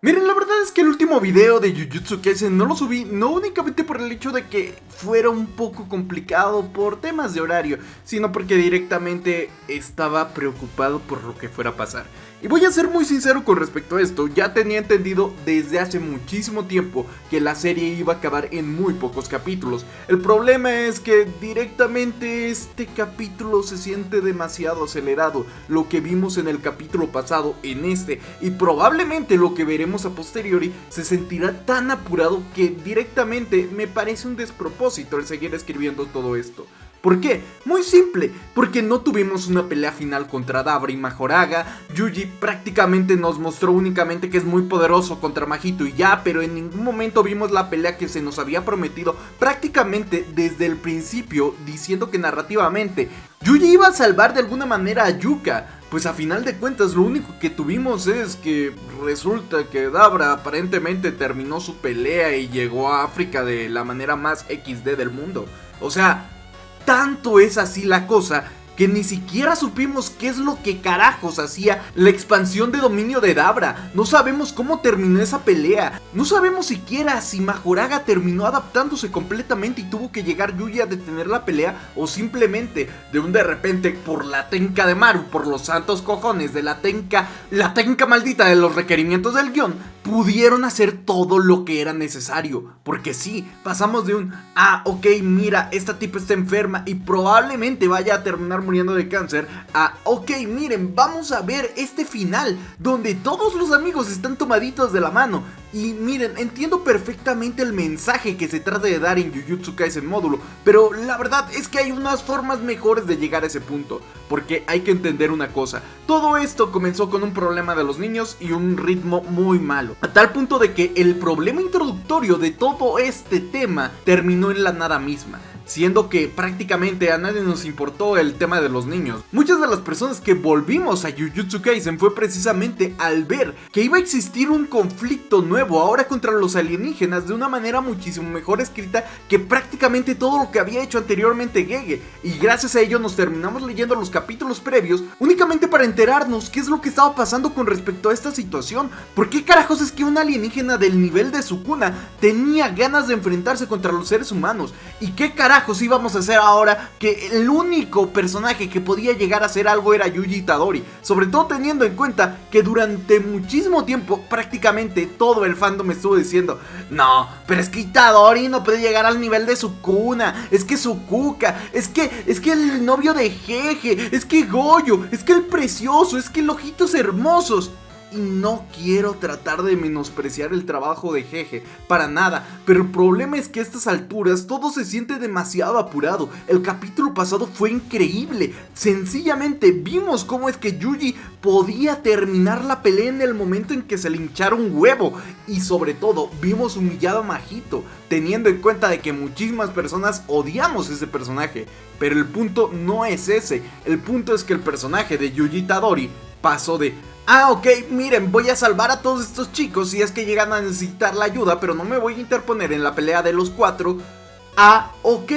Miren, la verdad es que el último video de Jujutsu Kaisen no lo subí, no únicamente por el hecho de que fuera un poco complicado por temas de horario, sino porque directamente estaba preocupado por lo que fuera a pasar. Y voy a ser muy sincero con respecto a esto, ya tenía entendido desde hace muchísimo tiempo que la serie iba a acabar en muy pocos capítulos. El problema es que directamente este capítulo se siente demasiado acelerado, lo que vimos en el capítulo pasado en este, y probablemente lo que veremos a posteriori se sentirá tan apurado que directamente me parece un despropósito el seguir escribiendo todo esto. ¿Por qué? Muy simple, porque no tuvimos una pelea final contra Dabra y Majoraga. Yuji prácticamente nos mostró únicamente que es muy poderoso contra Mahito y ya, pero en ningún momento vimos la pelea que se nos había prometido prácticamente desde el principio, diciendo que narrativamente Yuji iba a salvar de alguna manera a Yuka. Pues a final de cuentas lo único que tuvimos es que resulta que Dabra aparentemente terminó su pelea y llegó a África de la manera más XD del mundo. O sea, tanto es así la cosa que ni siquiera supimos qué es lo que carajos hacía la expansión de dominio de Dabra. No sabemos cómo terminó esa pelea. No sabemos siquiera si Majoraga terminó adaptándose completamente y tuvo que llegar Yuji a detener la pelea, o simplemente de un de repente por la tenka de Maru, por los santos cojones de la tenka maldita de los requerimientos del guión, pudieron hacer todo lo que era necesario. Porque sí, pasamos de un ok, mira, esta tipa está enferma y probablemente vaya a terminar muriendo de cáncer, a ok, miren, vamos a ver este final donde todos los amigos están tomaditos de la mano. Y miren, entiendo perfectamente el mensaje que se trata de dar en Jujutsu Kaisen módulo, pero la verdad es que hay unas formas mejores de llegar a ese punto. Porque hay que entender una cosa, todo esto comenzó con un problema de los niños y un ritmo muy malo, a tal punto de que el problema introductorio de todo este tema terminó en la nada misma, siendo que prácticamente a nadie nos importó el tema de los niños. Muchas de las personas que volvimos a Jujutsu Kaisen fue precisamente al ver que iba a existir un conflicto nuevo ahora contra los alienígenas de una manera muchísimo mejor escrita que prácticamente todo lo que había hecho anteriormente Gege, y gracias a ello nos terminamos leyendo los capítulos previos únicamente para enterarnos qué es lo que estaba pasando con respecto a esta situación. ¿Por qué carajos es que un alienígena del nivel de Sukuna tenía ganas de enfrentarse contra los seres humanos? ¿Y qué carajos íbamos a hacer ahora que el único personaje que podía llegar a hacer algo era Yuji Itadori? Sobre todo teniendo en cuenta que durante muchísimo tiempo prácticamente todo el fandom estuvo diciendo: no, pero es que Itadori no puede llegar al nivel de Sukuna, es que Sukuka, es que el novio de Jeje, es que Goyo, es que el precioso, es que el ojitos hermosos. Y no quiero tratar de menospreciar el trabajo de Jeje, para nada, pero el problema es que a estas alturas todo se siente demasiado apurado. El capítulo pasado fue increíble, sencillamente vimos cómo es que Yuji podía terminar la pelea en el momento en que se le hinchara un huevo, y sobre todo vimos humillado a Mahito, teniendo en cuenta de que muchísimas personas odiamos ese personaje. Pero el punto no es ese, el punto es que el personaje de Yuji Itadori pasó de: ok, miren, voy a salvar a todos estos chicos si es que llegan a necesitar la ayuda, pero no me voy a interponer en la pelea de los cuatro, ok,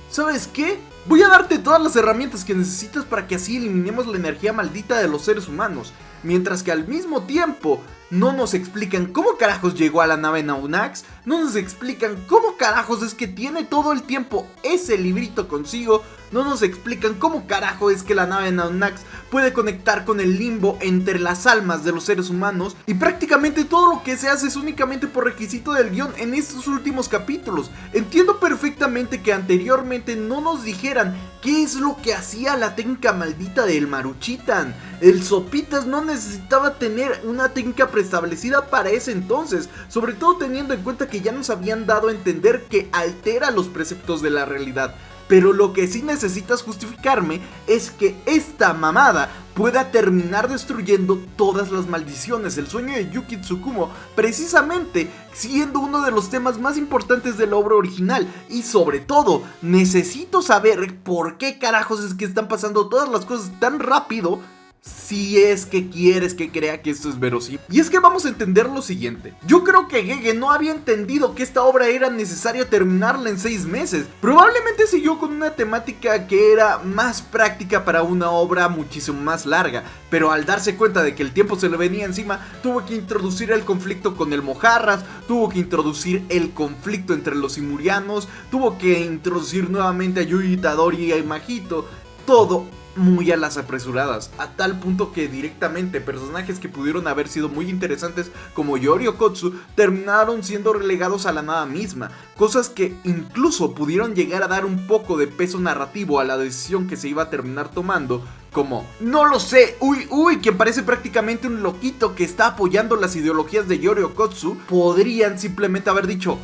¿sabes qué? Voy a darte todas las herramientas que necesitas para que así eliminemos la energía maldita de los seres humanos. Mientras que al mismo tiempo no nos explican cómo carajos llegó a la nave Naunax, no nos explican cómo carajos es que tiene todo el tiempo ese librito consigo, no nos explican cómo carajo es que la nave Naunax puede conectar con el limbo entre las almas de los seres humanos, y prácticamente todo lo que se hace es únicamente por requisito del guión en estos últimos capítulos. Entiendo perfectamente que anteriormente no nos dijeran qué es lo que hacía la tenka maldita del Maruchitan. El Sopitas no necesitaba tener una tenka preestablecida para ese entonces, sobre todo teniendo en cuenta que ya nos habían dado a entender que altera los preceptos de la realidad. Pero lo que sí necesitas justificarme es que esta mamada pueda terminar destruyendo todas las maldiciones, el sueño de Yuki Tsukumo, precisamente siendo uno de los temas más importantes de la obra original. Y sobre todo, necesito saber por qué carajos es que están pasando todas las cosas tan rápido si es que quieres que crea que esto es verosímil. Y es que vamos a entender lo siguiente. Yo creo que Gege no había entendido que esta obra era necesario terminarla en 6 meses. Probablemente siguió con una temática que era más práctica para una obra muchísimo más larga, pero al darse cuenta de que el tiempo se le venía encima, tuvo que introducir el conflicto con el Mojarras, tuvo que introducir el conflicto entre los Simurianos, tuvo que introducir nuevamente a Yuji Itadori y a Imagito, todo muy a las apresuradas, a tal punto que directamente personajes que pudieron haber sido muy interesantes como Yori Okotsu terminaron siendo relegados a la nada misma, cosas que incluso pudieron llegar a dar un poco de peso narrativo a la decisión que se iba a terminar tomando, como, no lo sé, quien parece prácticamente un loquito que está apoyando las ideologías de Yori Okotsu, podrían simplemente haber dicho,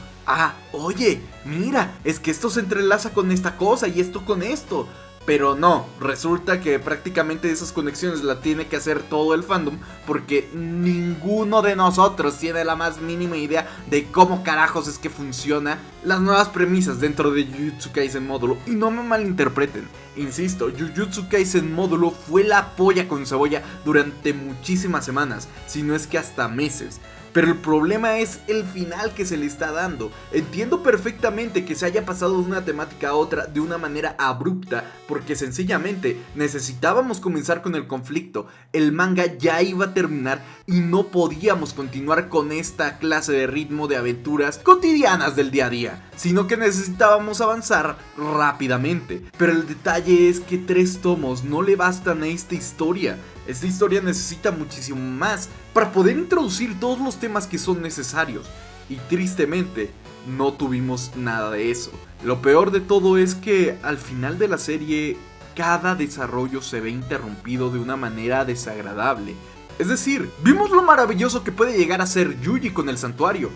oye, mira, es que esto se entrelaza con esta cosa y esto con esto. Pero no, resulta que prácticamente esas conexiones las tiene que hacer todo el fandom, porque ninguno de nosotros tiene la más mínima idea de cómo carajos es que funciona las nuevas premisas dentro de Jujutsu Kaisen Módulo. Y no me malinterpreten, insisto, Jujutsu Kaisen Módulo fue la polla con cebolla durante muchísimas semanas, si no es que hasta meses. Pero el problema es el final que se le está dando. Entiendo perfectamente que se haya pasado de una temática a otra de una manera abrupta, porque sencillamente necesitábamos comenzar con el conflicto. El manga ya iba a terminar y no podíamos continuar con esta clase de ritmo de aventuras cotidianas del día a día, sino que necesitábamos avanzar rápidamente. Pero el detalle es que 3 tomos no le bastan a esta historia. Esta historia necesita muchísimo más para poder introducir todos los temas que son necesarios. Y tristemente, no tuvimos nada de eso. Lo peor de todo es que al final de la serie, cada desarrollo se ve interrumpido de una manera desagradable. Es decir, vimos lo maravilloso que puede llegar a ser Yuji con el santuario,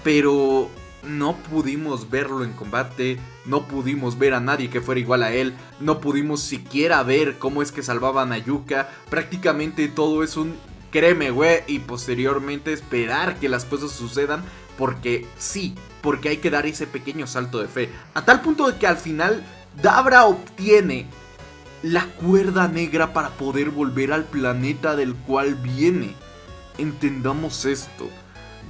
pero no pudimos verlo en combate, no pudimos ver a nadie que fuera igual a él, no pudimos siquiera ver cómo es que salvaban a Yuka. Prácticamente todo es un créeme güey, y posteriormente esperar que las cosas sucedan, porque sí, porque hay que dar ese pequeño salto de fe, a tal punto de que al final Dabra obtiene la cuerda negra para poder volver al planeta del cual viene. Entendamos esto.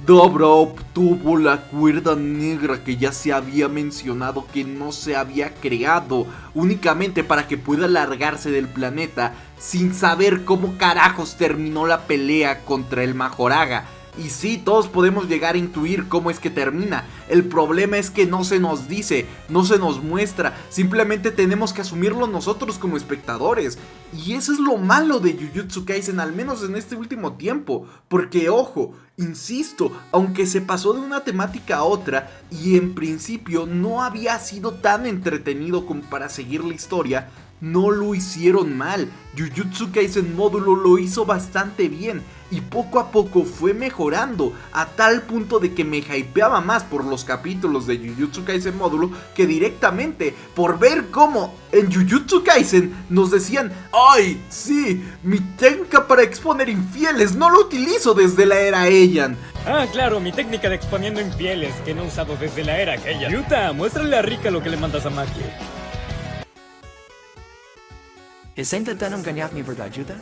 Dabra obtuvo la cuerda negra que ya se había mencionado que no se había creado, únicamente para que pueda largarse del planeta sin saber cómo carajos terminó la pelea contra el Majoraga. Y sí, todos podemos llegar a intuir cómo es que termina. El problema es que no se nos dice, no se nos muestra. Simplemente tenemos que asumirlo nosotros como espectadores. Y eso es lo malo de Jujutsu Kaisen, al menos en este último tiempo. Porque ojo, insisto, aunque se pasó de una temática a otra y en principio no había sido tan entretenido como para seguir la historia, no lo hicieron mal. Jujutsu Kaisen Módulo lo hizo bastante bien y poco a poco fue mejorando, a tal punto de que me hypeaba más por los capítulos de Jujutsu Kaisen Módulo que directamente por ver cómo en Jujutsu Kaisen nos decían: ¡ay, sí! Mi técnica para exponer infieles no lo utilizo desde la era Heian. Ah, claro, mi técnica de exponiendo infieles que no he usado desde la era Heian. Yuta, muéstrale a Rika lo que le mandas a Maki. ¿Está intentando engañarme, verdad, Yuta?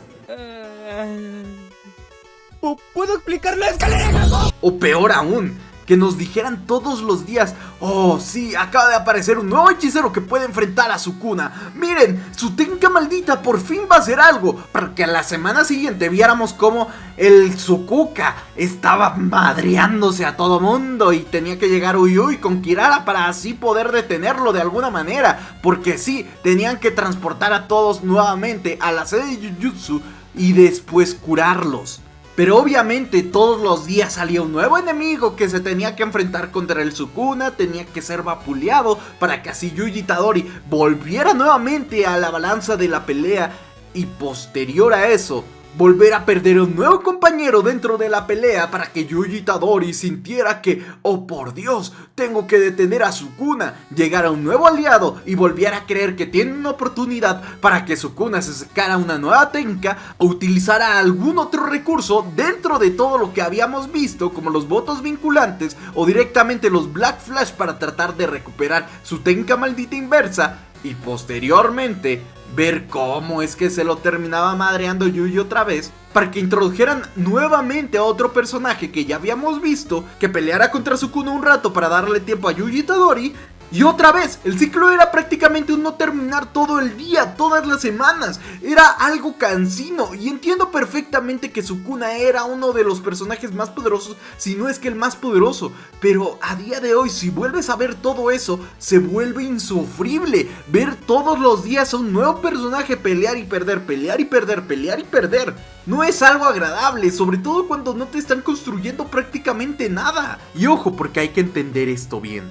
¿Puedo explicar la escalera? O peor aún, que nos dijeran todos los días: oh sí, acaba de aparecer un nuevo hechicero que puede enfrentar a Sukuna. Miren, su técnica maldita por fin va a hacer algo. Para que a la semana siguiente viéramos cómo el Sukuka estaba madreándose a todo mundo y tenía que llegar Uyui con Kirara para así poder detenerlo de alguna manera. Porque sí, tenían que transportar a todos nuevamente a la sede de Jujutsu y después curarlos. Pero obviamente todos los días salía un nuevo enemigo que se tenía que enfrentar contra el Sukuna, tenía que ser vapuleado para que así Yuji Itadori volviera nuevamente a la balanza de la pelea y posterior a eso volver a perder un nuevo compañero dentro de la pelea para que Yuji Itadori sintiera que, oh por Dios, tengo que detener a Sukuna, llegar a un nuevo aliado y volviera a creer que tiene una oportunidad para que Sukuna se sacara una nueva técnica o utilizara algún otro recurso dentro de todo lo que habíamos visto, como los votos vinculantes o directamente los Black Flash para tratar de recuperar su técnica maldita inversa. y posteriormente ver cómo es que se lo terminaba madreando Yuji otra vez, para que introdujeran nuevamente a otro personaje que ya habíamos visto, que peleara contra Sukuna un rato para darle tiempo a Yuji Itadori. Y otra vez, el ciclo era prácticamente un no terminar todo el día, todas las semanas. Era algo cansino, y entiendo perfectamente que Sukuna era uno de los personajes más poderosos, si no es que el más poderoso. Pero a día de hoy, si vuelves a ver todo eso, se vuelve insufrible. Ver todos los días a un nuevo personaje pelear y perder, pelear y perder, pelear y perder. No es algo agradable, sobre todo cuando no te están construyendo prácticamente nada. Y ojo, porque hay que entender esto bien.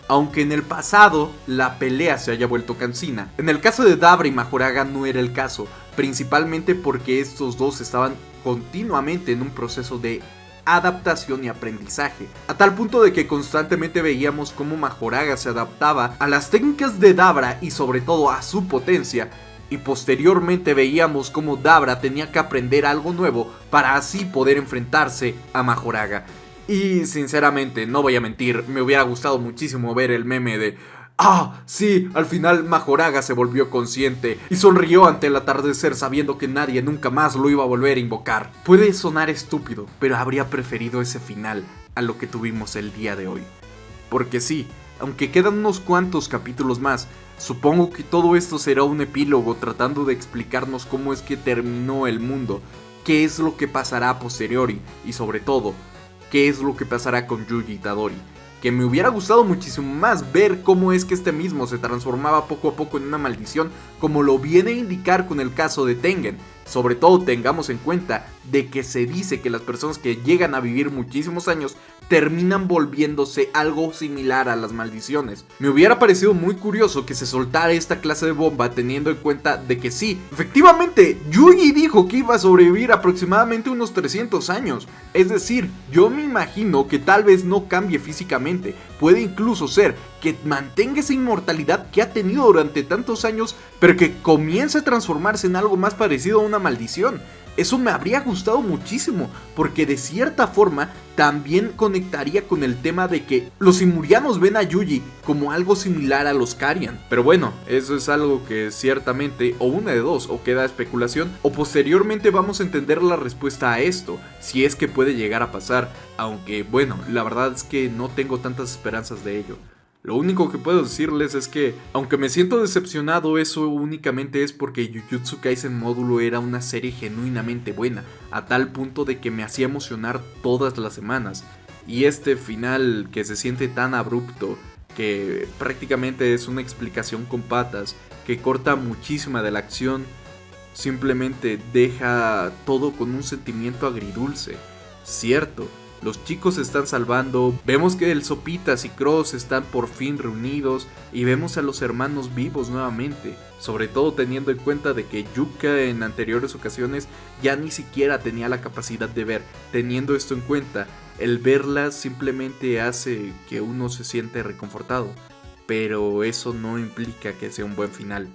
Aunque en el pasado la pelea se haya vuelto cansina, en el caso de Dabra y Majoraga no era el caso, principalmente porque estos dos estaban continuamente en un proceso de adaptación y aprendizaje, a tal punto de que constantemente veíamos cómo Majoraga se adaptaba a las técnicas de Dabra y sobre todo a su potencia, y posteriormente veíamos cómo Dabra tenía que aprender algo nuevo para así poder enfrentarse a Majoraga. Y sinceramente, no voy a mentir, me hubiera gustado muchísimo ver el meme de sí, al final Majoraga se volvió consciente y sonrió ante el atardecer sabiendo que nadie nunca más lo iba a volver a invocar. Puede sonar estúpido, pero habría preferido ese final a lo que tuvimos el día de hoy. Porque sí, aunque quedan unos cuantos capítulos más, supongo que todo esto será un epílogo tratando de explicarnos cómo es que terminó el mundo, qué es lo que pasará a posteriori y sobre todo, qué es lo que pasará con Yuji Itadori. Que me hubiera gustado muchísimo más ver cómo es que este mismo se transformaba poco a poco en una maldición, como lo viene a indicar con el caso de Tengen. Sobre todo tengamos en cuenta de que se dice que las personas que llegan a vivir muchísimos años terminan volviéndose algo similar a las maldiciones. Me hubiera parecido muy curioso que se soltara esta clase de bomba teniendo en cuenta de que sí, efectivamente, Yuji dijo que iba a sobrevivir aproximadamente unos 300 años. Es decir, yo me imagino que tal vez no cambie físicamente, puede incluso ser que mantenga esa inmortalidad que ha tenido durante tantos años, pero que comience a transformarse en algo más parecido a una maldición. Eso me habría gustado muchísimo, porque de cierta forma también conectaría con el tema de que los Simurianos ven a Yuji como algo similar a los Karian. Pero bueno, eso es algo que ciertamente o una de dos, o queda especulación, o posteriormente vamos a entender la respuesta a esto, si es que puede llegar a pasar, aunque bueno, la verdad es que no tengo tantas esperanzas de ello. Lo único que puedo decirles es que, aunque me siento decepcionado, eso únicamente es porque Jujutsu Kaisen Módulo era una serie genuinamente buena, a tal punto de que me hacía emocionar todas las semanas. Y este final que se siente tan abrupto, que prácticamente es una explicación con patas, que corta muchísima de la acción, simplemente deja todo con un sentimiento agridulce. Cierto, los chicos se están salvando, vemos que el Sopitas y Cross están por fin reunidos y vemos a los hermanos vivos nuevamente, sobre todo teniendo en cuenta de que Yuka en anteriores ocasiones ya ni siquiera tenía la capacidad de ver. Teniendo esto en cuenta, el verlas simplemente hace que uno se siente reconfortado, pero eso no implica que sea un buen final.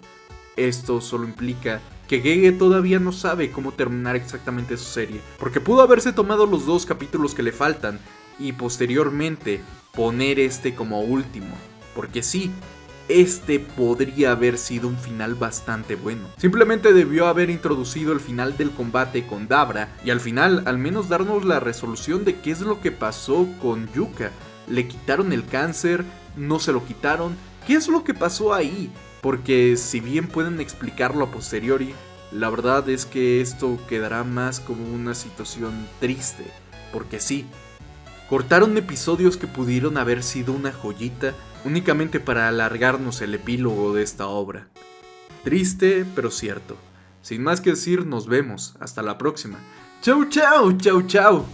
Esto solo implica que Gege todavía no sabe cómo terminar exactamente su serie, porque pudo haberse tomado los 2 capítulos que le faltan y posteriormente poner este como último, porque sí, este podría haber sido un final bastante bueno. Simplemente debió haber introducido el final del combate con Dabra y al final al menos darnos la resolución de qué es lo que pasó con Yuka. ¿Le quitaron el cáncer? ¿No se lo quitaron? ¿Qué es lo que pasó ahí? Porque si bien pueden explicarlo a posteriori, la verdad es que esto quedará más como una situación triste. Porque sí, cortaron episodios que pudieron haber sido una joyita únicamente para alargarnos el epílogo de esta obra. Triste, pero cierto. Sin más que decir, nos vemos. Hasta la próxima. Chau, chau, chau, chau.